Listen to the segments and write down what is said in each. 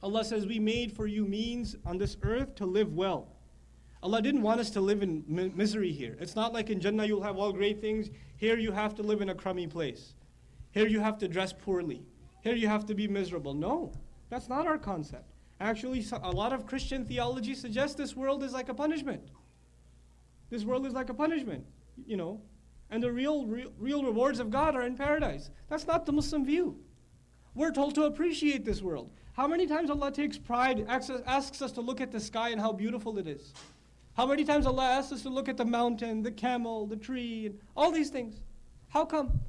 Allah says, we made for you means on this earth to live well. Allah didn't want us to live in misery here. It's not like in Jannah you'll have all great things. Here you have to live in a crummy place. Here you have to dress poorly. Here you have to be miserable. No, that's not our concept. Actually, a lot of Christian theology suggests this world is like a punishment. This world is like a punishment, you know. And the real rewards of God are in paradise. That's not the Muslim view. We're told to appreciate this world. How many times Allah takes pride, asks us to look at the sky and how beautiful it is? How many times Allah asks us to look at the mountain, the camel, the tree, and all these things? How come?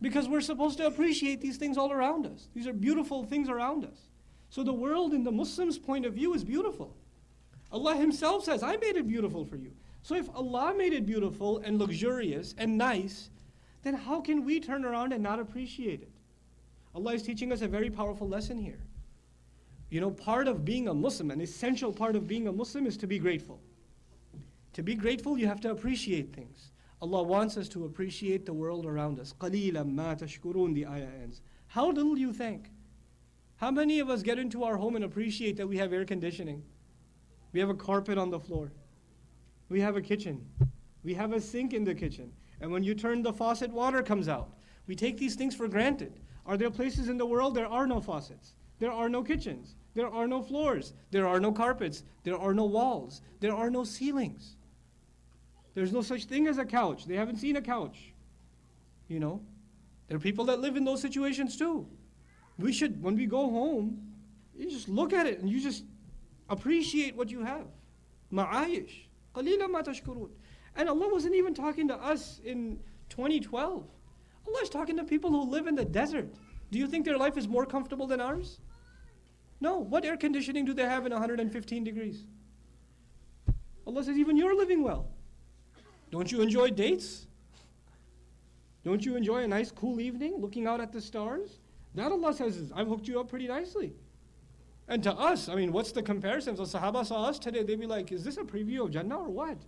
Because we're supposed to appreciate these things all around us. These are beautiful things around us. So the world in the Muslim's point of view is beautiful. Allah Himself says, I made it beautiful for you. So if Allah made it beautiful and luxurious and nice, then how can we turn around and not appreciate it? Allah is teaching us a very powerful lesson here. You know, part of being a Muslim, an essential part of being a Muslim is to be grateful. To be grateful, you have to appreciate things. Allah wants us to appreciate the world around us. قَلِيلًا مَا تَشْكُرُونَ, the ayah ends. How little you think? How many of us get into our home and appreciate that we have air conditioning? We have a carpet on the floor. We have a kitchen. We have a sink in the kitchen. And when you turn the faucet, water comes out. We take these things for granted. Are there places in the world there are no faucets? There are no kitchens. There are no floors. There are no carpets. There are no walls. There are no ceilings. There's no such thing as a couch. They haven't seen a couch. You know, there are people that live in those situations too. We should, when we go home, you just look at it and you just appreciate what you have. Ma'ayish. قَلِيلًا مَا تَشْكُرُونَ. And Allah wasn't even talking to us in 2012. Allah is talking to people who live in the desert. Do you think their life is more comfortable than ours? No. What air conditioning do they have in 115 degrees? Allah says, even you're living well. Don't you enjoy dates? Don't you enjoy a nice cool evening looking out at the stars? That Allah says is, I've hooked you up pretty nicely. And to us, I mean, what's the comparison? If the Sahaba saw us today, they'd be like, is this a preview of Jannah or what?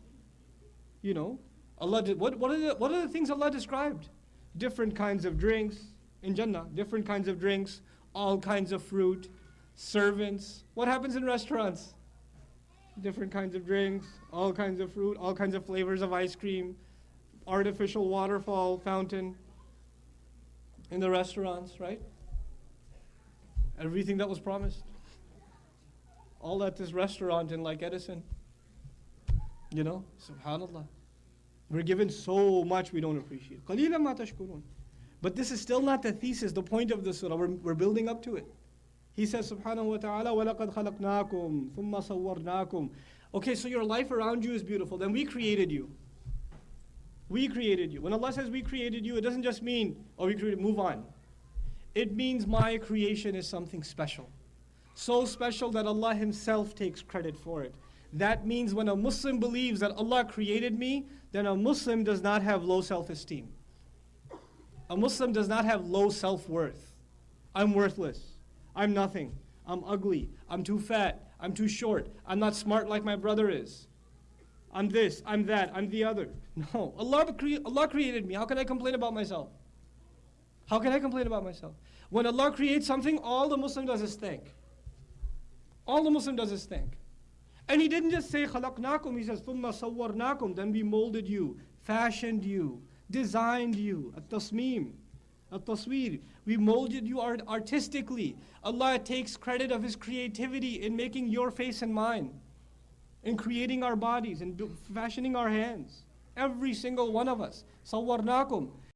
You know, Allah did, what are the things Allah described? Different kinds of drinks in Jannah, different kinds of drinks, all kinds of fruit, servants. What happens in restaurants? Different kinds of drinks, all kinds of fruit, all kinds of flavors of ice cream, artificial waterfall fountain in the restaurants, right? Everything that was promised. All at this restaurant in like Edison. You know, subhanallah. We're given so much we don't appreciate. قَلِيلًا مَا تَشْكُرُونَ. But this is still not the thesis, the point of the surah. We're building up to it. He says, subhanahu wa ta'ala, وَلَقَدْ خَلَقْنَاكُمْ ثُمَّ صَوَّرْنَاكُمْ. Okay, so your life around you is beautiful. Then we created you. We created you. When Allah says we created you, it doesn't just mean, oh, we created, move on. It means my creation is something special. So special that Allah Himself takes credit for it. That means when a Muslim believes that Allah created me, then a Muslim does not have low self-esteem. A Muslim does not have low self-worth. I'm worthless. I'm nothing. I'm ugly. I'm too fat. I'm too short. I'm not smart like my brother is. I'm this, I'm that, I'm the other. No, Allah created me. How can I complain about myself? How can I complain about myself? When Allah creates something, all the Muslim does is thank. All the Muslim does is thank. And He didn't just say خَلَقْنَاكُمْ, He says ثُمَّ صَوَّرْنَاكُمْ, then we molded you, fashioned you, designed you. At-tasmeem, at-tasweer. We molded you artistically. Allah takes credit of His creativity in making your face and mine, in creating our bodies, and fashioning our hands. Every single one of us. صَوَّرْنَاكُمْ.